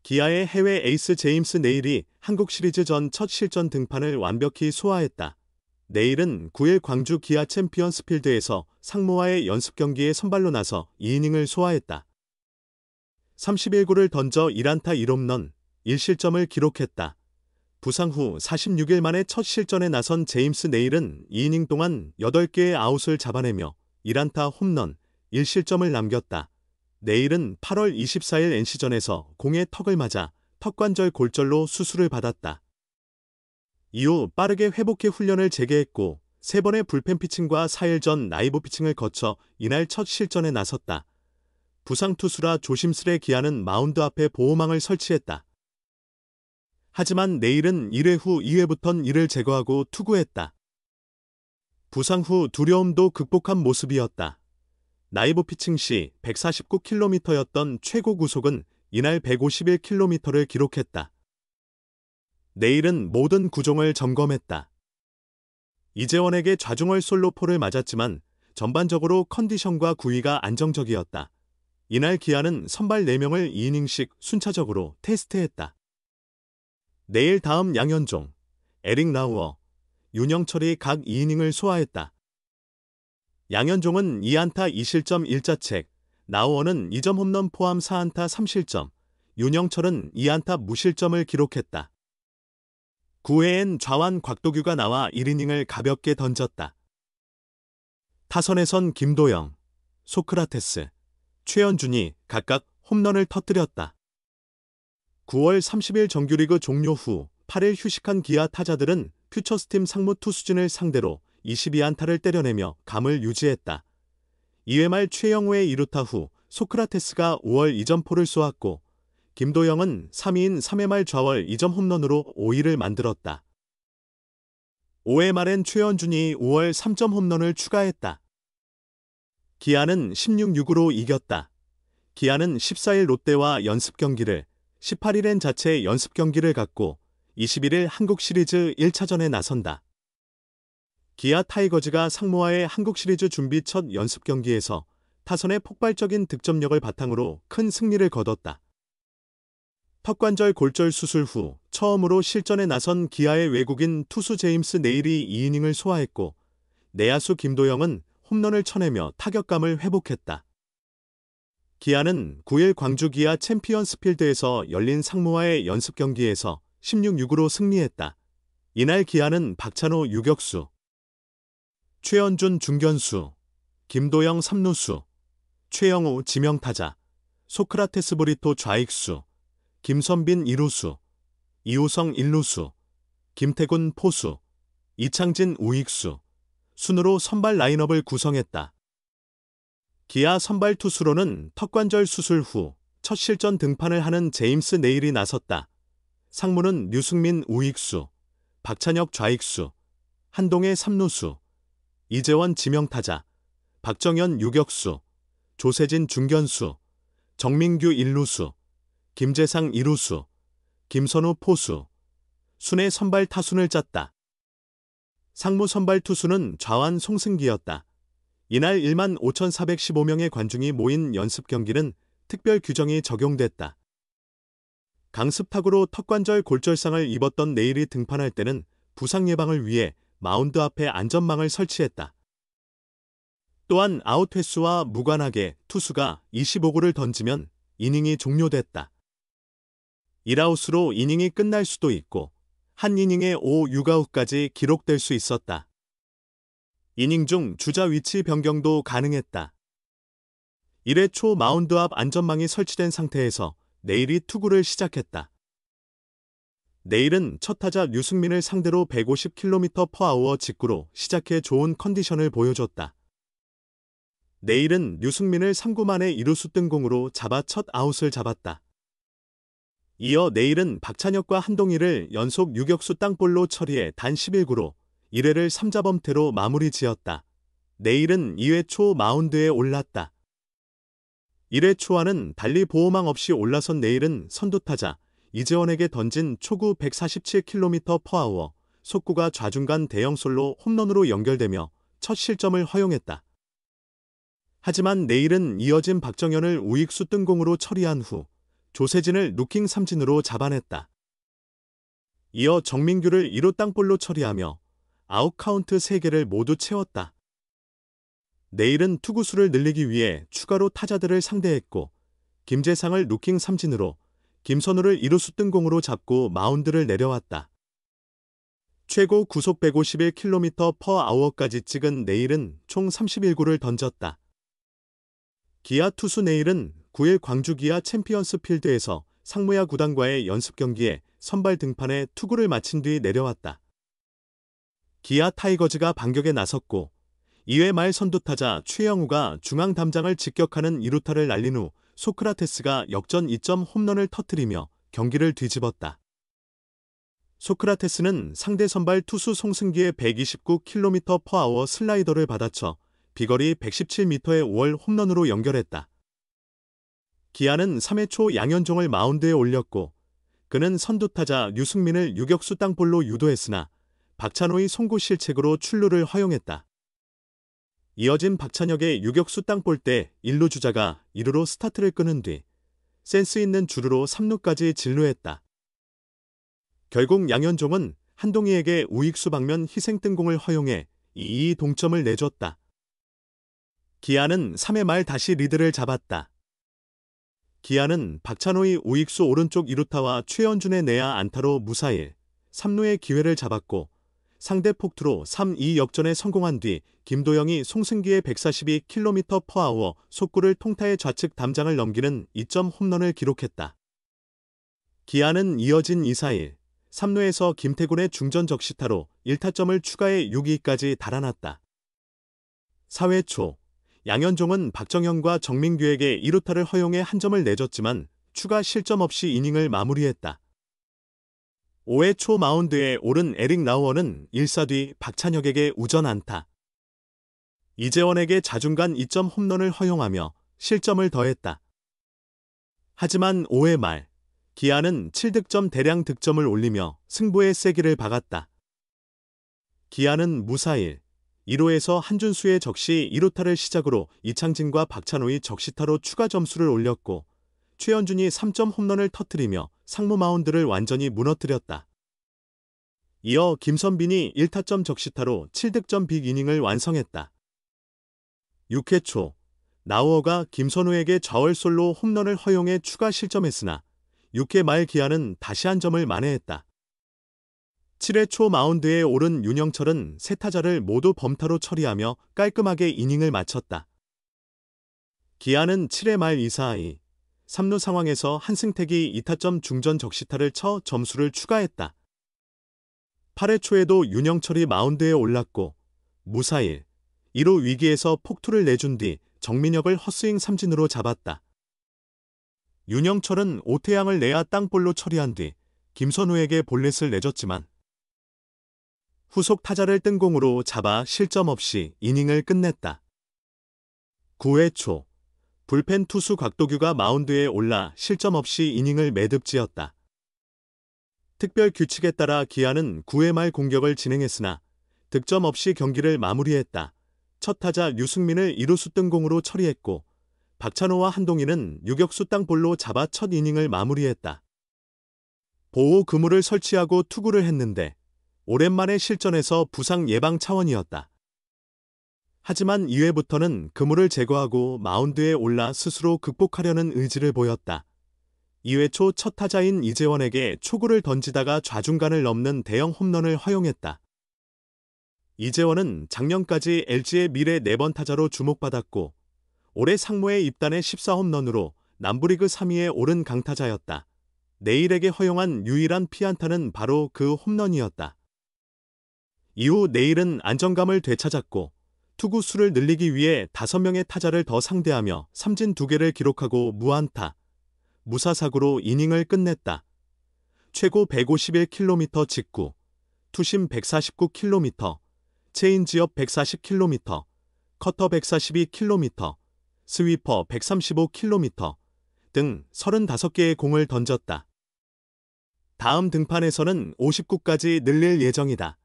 기아의 해외 에이스 제임스 네일이 한국 시리즈 전 첫 실전 등판을 완벽히 소화했다. 네일은 9일 광주 기아 챔피언스 필드에서 상무와의 연습 경기에 선발로 나서 2이닝을 소화했다. 31구를 던져 1안타 1홈런, 1실점을 기록했다. 부상 후 46일 만에 첫 실전에 나선 제임스 네일은 2이닝 동안 8개의 아웃을 잡아내며 1안타 홈런, 1실점을 남겼다. 네일은 8월 24일 NC전에서 공에 턱을 맞아 턱관절 골절로 수술을 받았다. 이후 빠르게 회복해 훈련을 재개했고 3번의 불펜 피칭과 4일 전 라이브 피칭을 거쳐 이날 첫 실전에 나섰다. 부상 투수라 조심스레 기아는 마운드 앞에 보호망을 설치했다. 하지만 네일은 1회 후 2회부턴 이를 제거하고 투구했다. 부상 후 두려움도 극복한 모습이었다. 라이브 피칭 시 149km였던 최고 구속은 이날 151km를 기록했다. 네일은 모든 구종을 점검했다. 이재원에게 좌중월 솔로포를 맞았지만 전반적으로 컨디션과 구위가 안정적이었다. 이날 기아는 선발 4명을 2이닝씩 순차적으로 테스트했다. 네일 다음 양현종, 에릭 라우어, 윤영철이 각 2이닝을 소화했다. 양현종은 2안타 2실점 1자책, 라우어는 2점 홈런 포함 4안타 3실점, 윤영철은 2안타 무실점을 기록했다. 9회엔 좌완 곽도규가 나와 1이닝을 가볍게 던졌다. 타선에선 김도영, 소크라테스, 최현준이 각각 홈런을 터뜨렸다. 9월 30일 정규리그 종료 후 8일 휴식한 기아 타자들은 퓨처스팀 상무 투수진을 상대로 22안타를 때려내며 감을 유지했다. 2회 말 최영우의 2루타 후 소크라테스가 5월 2점포를 쏘았고 김도영은 3위인 3회 말 좌월 2점 홈런으로 5위를 만들었다. 5회 말엔 최현준이 5월 3점 홈런을 추가했다. 기아는 16-6으로 이겼다. 기아는 14일 롯데와 연습 경기를, 18일엔 자체 연습 경기를 갖고 21일 한국 시리즈 1차전에 나선다. 기아 타이거즈가 상무와의 한국 시리즈 준비 첫 연습 경기에서 타선의 폭발적인 득점력을 바탕으로 큰 승리를 거뒀다. 턱관절 골절 수술 후 처음으로 실전에 나선 기아의 외국인 투수 제임스 네일이 2이닝을 소화했고 내야수 김도영은 홈런을 쳐내며 타격감을 회복했다. 기아는 9일 광주 기아 챔피언스 필드에서 열린 상무와의 연습 경기에서 16-6으로 승리했다. 이날 기아는 박찬호 유격수, 최현준 중견수, 김도영 3루수, 최영우 지명타자, 소크라테스 브리토 좌익수, 김선빈 2루수, 이우성 1루수, 김태군 포수, 이창진 우익수, 순으로 선발 라인업을 구성했다. 기아 선발 투수로는 턱관절 수술 후 첫 실전 등판을 하는 제임스 네일이 나섰다. 상무는 류승민 우익수, 박찬혁 좌익수, 한동혜 3루수, 이재원 지명타자, 박정현 유격수, 조세진 중견수, 정민규 1루수, 김재상 2루수, 김선우 포수, 순의 선발 타순을 짰다. 상무 선발 투수는 좌완 송승기였다. 이날 1만 5,415명의 관중이 모인 연습 경기는 특별 규정이 적용됐다. 강습타구로 턱관절 골절상을 입었던 네일이 등판할 때는 부상 예방을 위해 마운드 앞에 안전망을 설치했다. 또한 아웃 횟수와 무관하게 투수가 25구를 던지면 이닝이 종료됐다. 1아웃으로 이닝이 끝날 수도 있고 한 이닝에 5유아웃까지 기록될 수 있었다. 이닝 중 주자 위치 변경도 가능했다. 1회 초 마운드 앞 안전망이 설치된 상태에서 네일이 투구를 시작했다. 네일은 첫 타자 류승민을 상대로 150km/h 직구로 시작해 좋은 컨디션을 보여줬다. 네일은 류승민을 3구 만에 2루수 뜬공으로 잡아 첫 아웃을 잡았다. 이어 네일은 박찬혁과 한동희를 연속 유격수 땅볼로 처리해 단 11구로 1회를 3자범퇴로 마무리 지었다. 네일은 2회 초 마운드에 올랐다. 1회 초와는 달리 보호망 없이 올라선 네일은 선두타자 이재원에게 던진 초구 147km/h 속구가 좌중간 대형 솔로 홈런으로 연결되며 첫 실점을 허용했다. 하지만 내일은 이어진 박정현을 우익수 뜬공으로 처리한 후 조세진을 루킹 삼진으로 잡아냈다. 이어 정민규를 2루 땅볼로 처리하며 아웃 카운트 3개를 모두 채웠다. 내일은 투구수를 늘리기 위해 추가로 타자들을 상대했고 김재상을 루킹 삼진으로 김선우를 2루수 뜬공으로 잡고 마운드를 내려왔다. 최고 구속 151km/h까지 찍은 내일은 총 31구를 던졌다. 기아 투수 내일은 9일 광주 기아 챔피언스 필드에서 상무야 구단과의 연습 경기에 선발 등판에 투구를 마친 뒤 내려왔다. 기아 타이거즈가 반격에 나섰고 2회 말 선두타자 최영우가 중앙 담장을 직격하는 2루타를 날린 후 소크라테스가 역전 2점 홈런을 터뜨리며 경기를 뒤집었다. 소크라테스는 상대 선발 투수 송승기의 129km/h 슬라이더를 받아쳐 비거리 117m의 5월 홈런으로 연결했다. 기아는 3회 초 양현종을 마운드에 올렸고 그는 선두타자 류승민을 유격수 땅볼로 유도했으나 박찬호의 송구 실책으로 출루를 허용했다. 이어진 박찬혁의 유격수 땅볼 때 1루 주자가 2루로 스타트를 끄는 뒤 센스 있는 주루로 3루까지 진루했다. 결국 양현종은 한동희에게 우익수 방면 희생 뜬공을 허용해 2-2 동점을 내줬다. 기아는 3회 말 다시 리드를 잡았다. 기아는 박찬호의 우익수 오른쪽 2루타와 최연준의 내야 안타로 무사히 3루의 기회를 잡았고 상대 폭투로 3-2 역전에 성공한 뒤 김도영이 송승기의 142km/h 속구를 통타의 좌측 담장을 넘기는 2점 홈런을 기록했다. 기아는 이어진 2-4-1, 3루에서 김태군의 중전 적시타로 1타점을 추가해 6-2까지 달아났다. 4회 초 양현종은 박정현과 정민규에게 2루타를 허용해 한 점을 내줬지만 추가 실점 없이 이닝을 마무리했다. 5회 초 마운드에 오른 에릭 라우어는 1사 뒤 박찬혁에게 우전 안타. 이재원에게 자중간 2점 홈런을 허용하며 실점을 더했다. 하지만 5회 말 기아는 7득점 대량 득점을 올리며 승부의 세기를 박았다. 기아는 무사히 1호에서 한준수의 적시 2루타를 시작으로 이창진과 박찬호의 적시타로 추가 점수를 올렸고 최연준이 3점 홈런을 터뜨리며 상무 마운드를 완전히 무너뜨렸다. 이어 김선빈이 1타점 적시타로 7득점 빅이닝을 완성했다. 6회 초 라우어가 김선우에게 좌월솔로 홈런을 허용해 추가 실점했으나 6회 말 기아는 다시 한 점을 만회했다. 7회 초 마운드에 오른 윤영철은 세 타자를 모두 범타로 처리하며 깔끔하게 이닝을 마쳤다. 기아는 7회 말 2-4-2, 3루 상황에서 한승택이 2타점 중전 적시타를 쳐 점수를 추가했다. 8회 초에도 윤영철이 마운드에 올랐고 무사히 1루 위기에서 폭투를 내준 뒤 정민혁을 헛스윙 삼진으로 잡았다. 윤영철은 오태양을 내야 땅볼로 처리한 뒤 김선우에게 볼넷을 내줬지만 후속 타자를 뜬공으로 잡아 실점 없이 이닝을 끝냈다. 9회 초 불펜 투수 곽도규가 마운드에 올라 실점 없이 이닝을 매듭지었다. 특별 규칙에 따라 기아는 9회 말 공격을 진행했으나 득점 없이 경기를 마무리했다. 첫 타자 류승민을 2루수 뜬공으로 처리했고 박찬호와 한동희는 유격수 땅볼로 잡아 첫 이닝을 마무리했다. 보호 그물을 설치하고 투구를 했는데 오랜만에 실전에서 부상 예방 차원이었다. 하지만 2회부터는 그물을 제거하고 마운드에 올라 스스로 극복하려는 의지를 보였다. 2회 초 첫 타자인 이재원에게 초구를 던지다가 좌중간을 넘는 대형 홈런을 허용했다. 이재원은 작년까지 LG의 미래 4번 타자로 주목받았고 올해 상무에 입단해 14홈런으로 남부리그 3위에 오른 강타자였다. 내일에게 허용한 유일한 피안타는 바로 그 홈런이었다. 이후 내일은 안정감을 되찾았고 투구 수를 늘리기 위해 5명의 타자를 더 상대하며 삼진 2개를 기록하고 무안타, 무사사구로 이닝을 끝냈다. 최고 151km 직구, 투심 149km, 체인지업 140km, 커터 142km, 스위퍼 135km 등 35개의 공을 던졌다. 다음 등판에서는 59까지 늘릴 예정이다.